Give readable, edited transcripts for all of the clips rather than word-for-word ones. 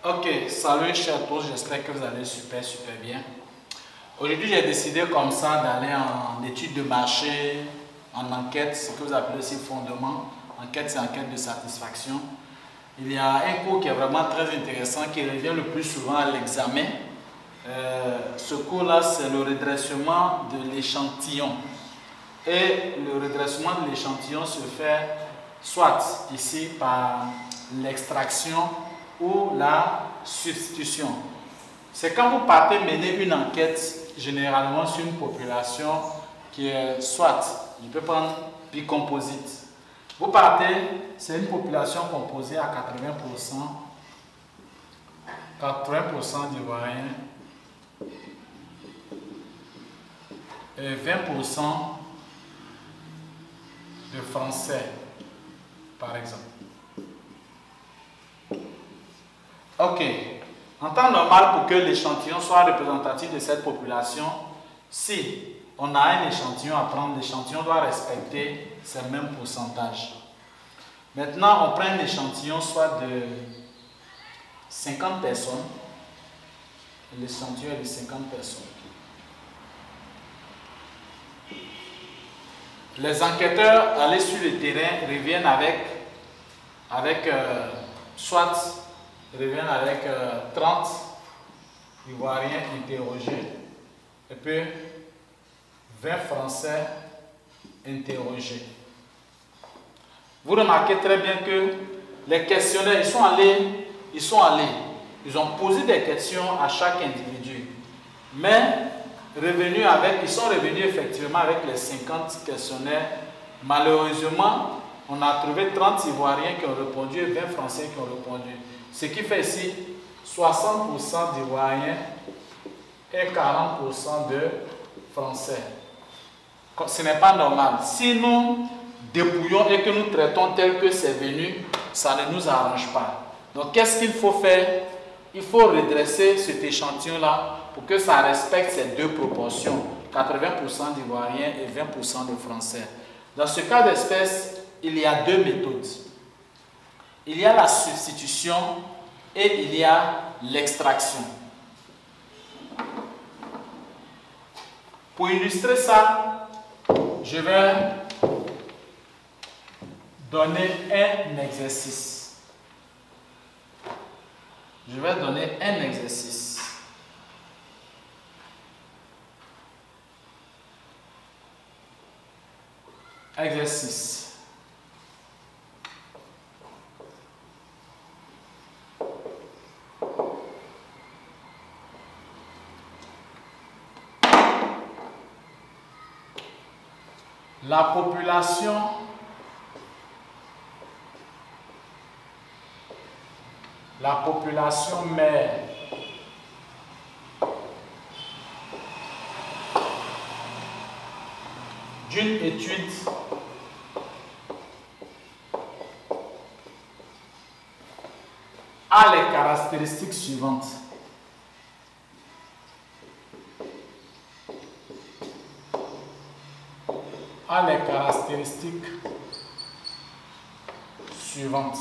Ok, salut chers tous, j'espère que vous allez super bien. Aujourd'hui j'ai décidé comme ça d'aller en étude de marché, en enquête, ce que vous appelez aussi fondement. Enquête, c'est enquête de satisfaction. Il y a un cours qui est vraiment très intéressant, qui revient le plus souvent à l'examen. Ce cours-là, c'est le redressement de l'échantillon. Et le redressement de l'échantillon se fait soit ici par l'extraction ou la substitution. C'est quand vous partez mener une enquête généralement sur une population qui est soit, je peux prendre bicomposite. Vous partez, c'est une population composée à 80% d'Ivoiriens et 20% de Français, par exemple. Ok. En temps normal, pour que l'échantillon soit représentatif de cette population, si on a un échantillon à prendre, l'échantillon doit respecter ces mêmes pourcentages. Maintenant, on prend un échantillon soit de 50 personnes. L'échantillon est de 50 personnes. Les enquêteurs allés sur le terrain reviennent avec 30 Ivoiriens interrogés et puis 20 Français interrogés. Vous remarquez très bien que les questionnaires, ils ont posé des questions à chaque individu, mais ils sont revenus effectivement avec les 50 questionnaires. Malheureusement, on a trouvé 30 Ivoiriens qui ont répondu et 20 Français qui ont répondu. Ce qui fait ici 60% d'Ivoiriens et 40% de Français. Ce n'est pas normal. Si nous dépouillons et que nous traitons tel que c'est venu, ça ne nous arrange pas. Donc, qu'est-ce qu'il faut faire? Il faut redresser cet échantillon-là pour que ça respecte ces deux proportions, 80% d'Ivoiriens et 20% de Français. Dans ce cas d'espèce, il y a deux méthodes. Il y a la substitution et il y a l'extraction. Pour illustrer ça, je vais donner un exercice. Je vais donner un exercice. Exercice. La population mère d'une étude a les caractéristiques suivantes. A les caractéristiques suivantes.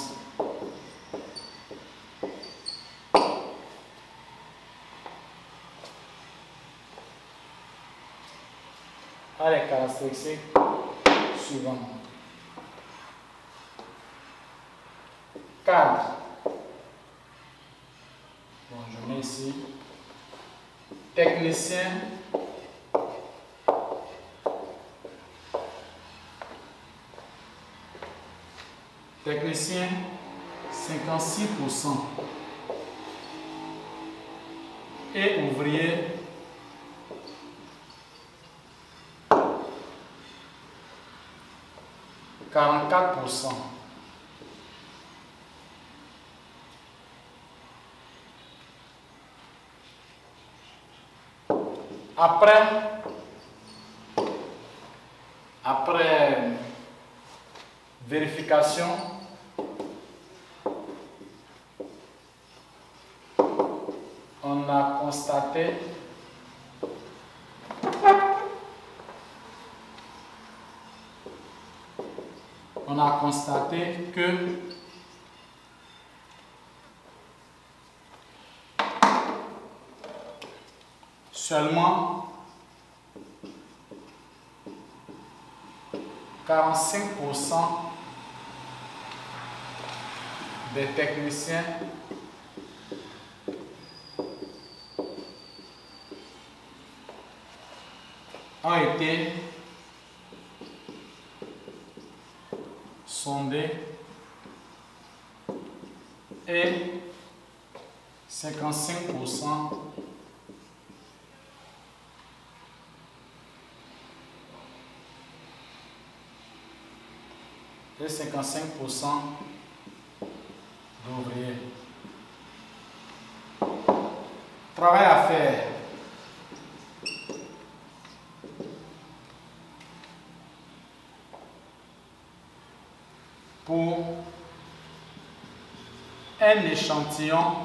A les caractéristiques suivantes. 4. Bon, je mets ici. Technicien. Technicien, 56%. Et ouvrier, 44%. Après vérification, on a constaté que seulement 45% des techniciens ont été sondés et 55% d'ouvriers. Travail à faire. Pour un échantillon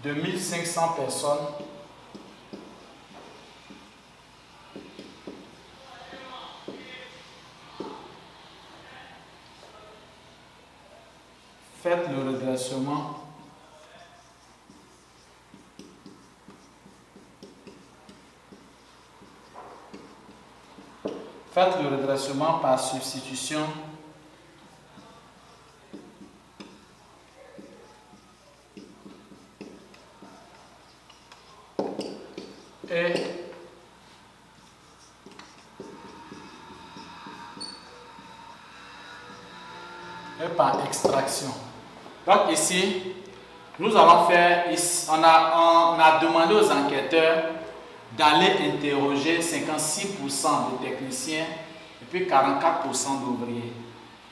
de 1500 personnes, faites le redressement par substitution et par extraction. Donc ici, nous allons faire, on a demandé aux enquêteurs d'aller interroger 56% des techniciens et puis 44% d'ouvriers.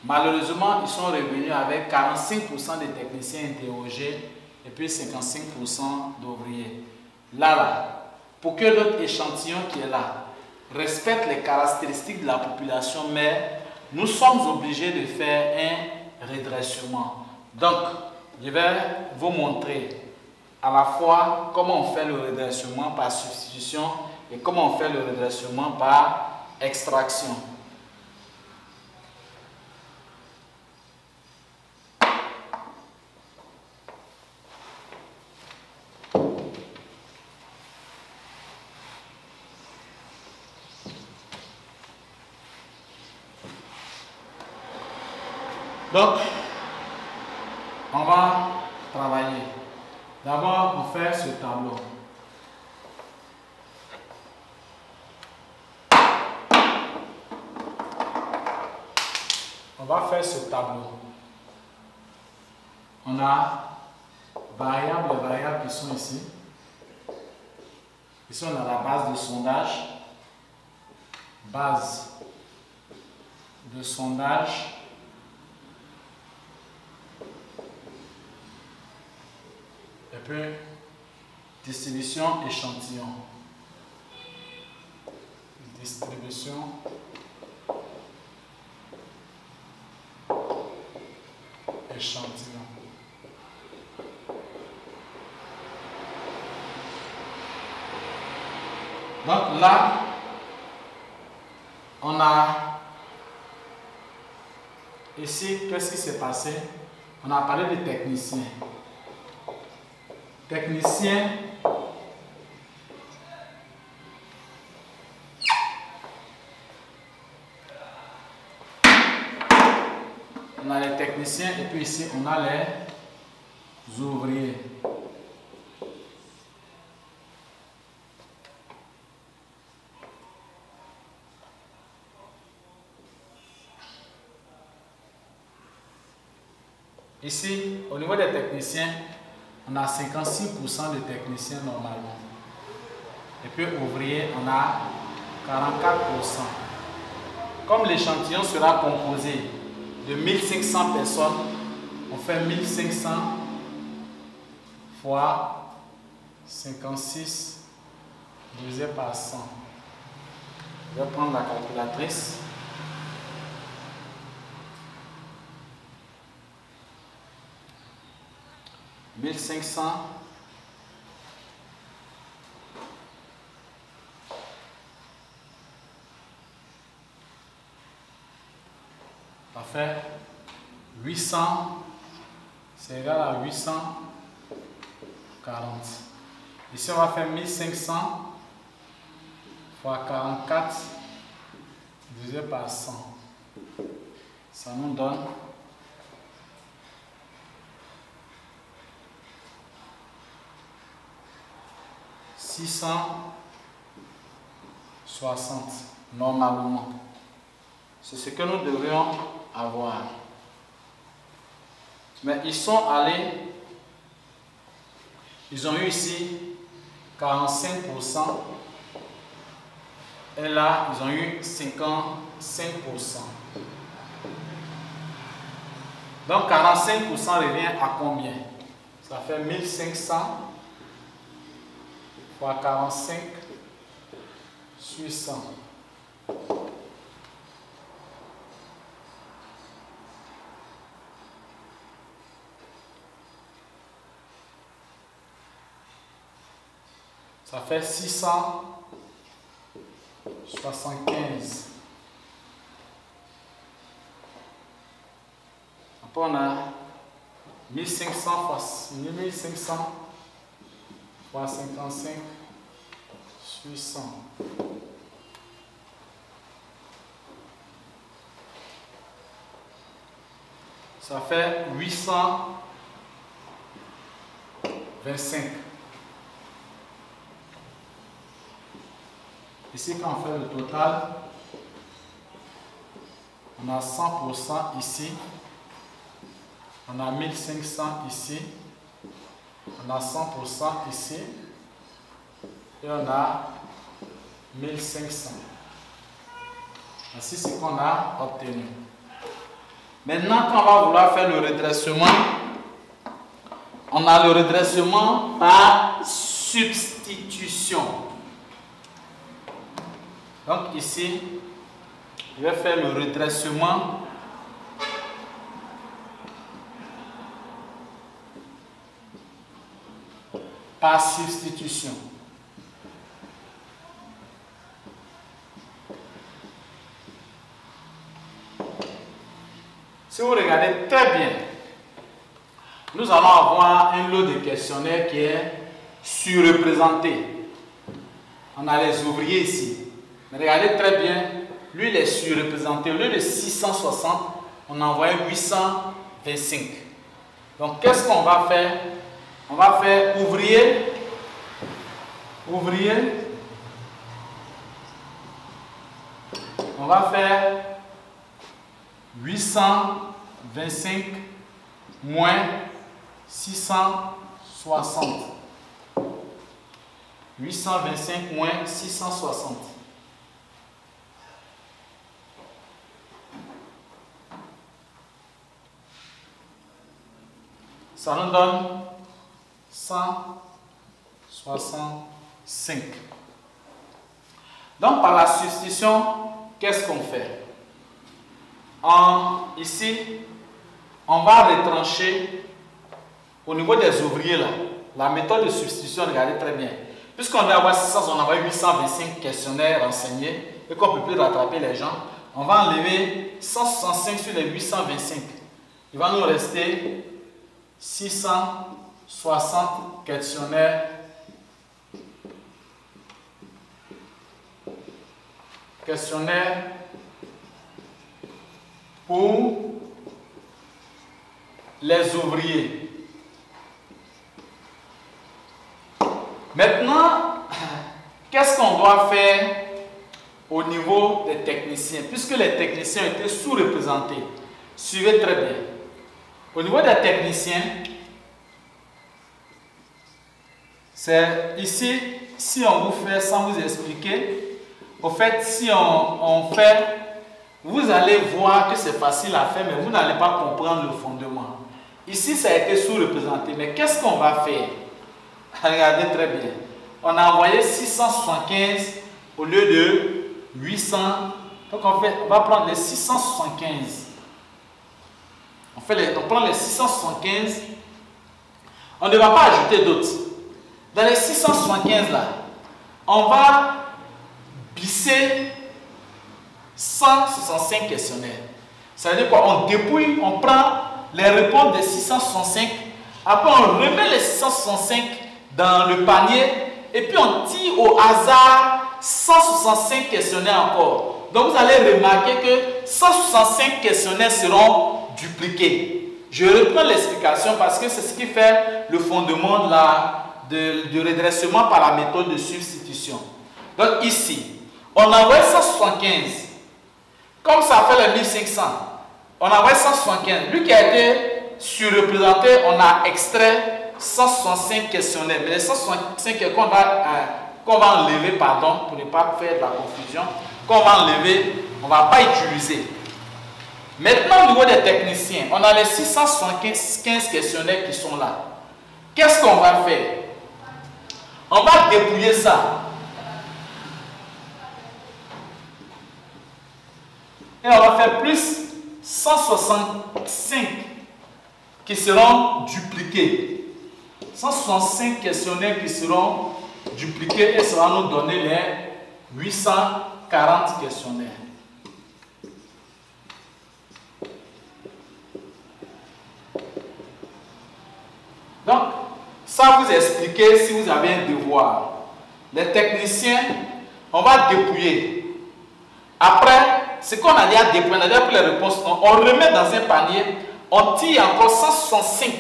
Malheureusement, ils sont revenus avec 45% des techniciens interrogés et puis 55% d'ouvriers. Là, pour que notre échantillon qui est là respecte les caractéristiques de la population mère, nous sommes obligés de faire un redressement. Donc, je vais vous montrer à la fois comment on fait le redressement par substitution et comment on fait le redressement par extraction. Donc, on va travailler. D'abord, on fait ce tableau. On va faire ce tableau. On a variables et variables qui sont ici. Ici, on a la base de sondage. Base de sondage. Et puis, distribution échantillon. Distribution échantillon. Donc là, on a ici, qu'est-ce qui s'est passé? On a parlé de techniciens. Techniciens, on a les techniciens et puis ici on a les ouvriers. Ici, au niveau des techniciens, on a 56% de techniciens normalement. Et puis ouvriers, on a 44%. Comme l'échantillon sera composé de 1500 personnes, on fait 1500 fois 56 divisé par 100. Je vais prendre la calculatrice. « 1500 ça fait 800 c'est égal à 840. Ici, on va faire 1500 fois 44 divisé par 100. Ça nous donne 660 normalement. C'est ce que nous devrions avoir. Mais ils sont allés, ils ont eu ici 45%. Et là, ils ont eu 55%. Donc 45% revient à combien? Ça fait 1500 fois 45 sur 100. Ça fait 675. Après, on a 1500 fois 1500 fois 55 sur 100. Ça fait 825. Ici, quand on fait le total, on a 100% ici, on a 1500 ici, on a 100% ici, et on a 1500. Ainsi, c'est ce qu'on a obtenu. Maintenant, quand on va vouloir faire le redressement, on a le redressement par substitution. Donc ici, je vais faire le redressement par substitution. Si vous regardez très bien, nous allons avoir un lot de questionnaires qui est surreprésenté. On a les ouvriers ici. Mais regardez très bien, lui il est surreprésenté. Au lieu de 660, on a envoyé 825. Donc qu'est-ce qu'on va faire? On va faire ouvrier, ouvrier. On va faire 825 moins 660. 825 moins 660. Ça nous donne 165. Donc par la substitution, qu'est-ce qu'on fait? Ici, on va retrancher au niveau des ouvriers là. La méthode de substitution, regardez très bien. Puisqu'on va avoir 600, on a 825 questionnaires renseignés et qu'on ne peut plus rattraper les gens, on va enlever 165 sur les 825. Il va nous rester 660 questionnaires pour les ouvriers. Maintenant, qu'est-ce qu'on doit faire au niveau des techniciens? Puisque les techniciens étaient sous-représentés. Suivez très bien. Au niveau des techniciens, c'est ici, si on vous fait sans vous expliquer, au fait, si on fait, vous allez voir que c'est facile à faire, mais vous n'allez pas comprendre le fondement. Ici, ça a été sous-représenté, mais qu'est-ce qu'on va faire? Regardez très bien. On a envoyé 675 au lieu de 800. Donc, on va prendre les 675. On prend les 675. On ne va pas ajouter d'autres. Dans les 675 là, on va glisser 165 questionnaires. Ça veut dire quoi? On dépouille, on prend les réponses des 665. Après, on remet les 665 dans le panier et puis on tire au hasard 165 questionnaires encore. Donc, vous allez remarquer que 165 questionnaires seront dupliqués. Je reprends l'explication parce que c'est ce qui fait le fondement du redressement par la méthode de substitution. Donc, ici, on envoie 175. Comme ça fait les 1500, on envoie 175. Lui qui a été surreprésenté, on a extrait 165 questionnaires. Mais les 165 qu'on va enlever, pardon, pour ne pas faire de la confusion, qu'on va enlever, on ne va pas utiliser. Maintenant, au niveau des techniciens, on a les 675 questionnaires qui sont là. Qu'est-ce qu'on va faire? On va dépouiller ça. Et on va faire plus 165 qui seront dupliqués. 165 questionnaires qui seront dupliqués et ça va nous donner les 840 questionnaires. Donc, ça vous expliquer si vous avez un devoir. Les techniciens, on va dépouiller. Après, ce qu'on a déjà dépouillé, on a déjà pris les réponses, on remet dans un panier, on tire encore 165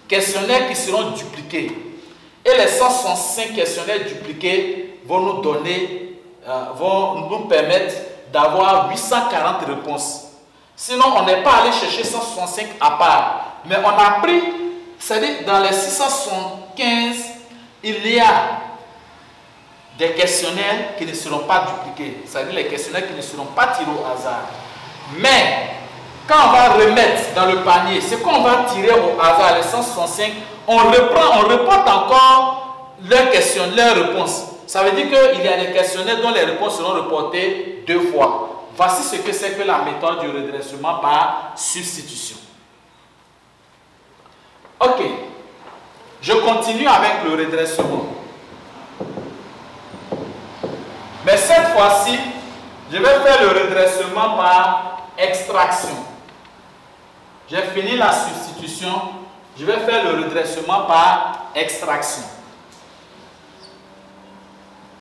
questionnaires qui seront dupliqués. Et les 165 questionnaires dupliqués vont nous donner, vont nous permettre d'avoir 840 réponses. Sinon, on n'est pas allé chercher 165 à part. Mais on a pris, c'est-à-dire dans les 675, il y a des questionnaires qui ne seront pas dupliqués. C'est-à-dire les questionnaires qui ne seront pas tirés au hasard. Mais, quand on va remettre dans le panier, ce qu'on va tirer au hasard, les 165, on reporte encore leurs questions, leurs réponses. Ça veut dire qu'il y a des questionnaires dont les réponses seront reportées 2 fois. Voici ce que c'est que la méthode du redressement par substitution. Ok. Je continue avec le redressement. Mais cette fois-ci, je vais faire le redressement par extraction. J'ai fini la substitution, je vais faire le redressement par extraction.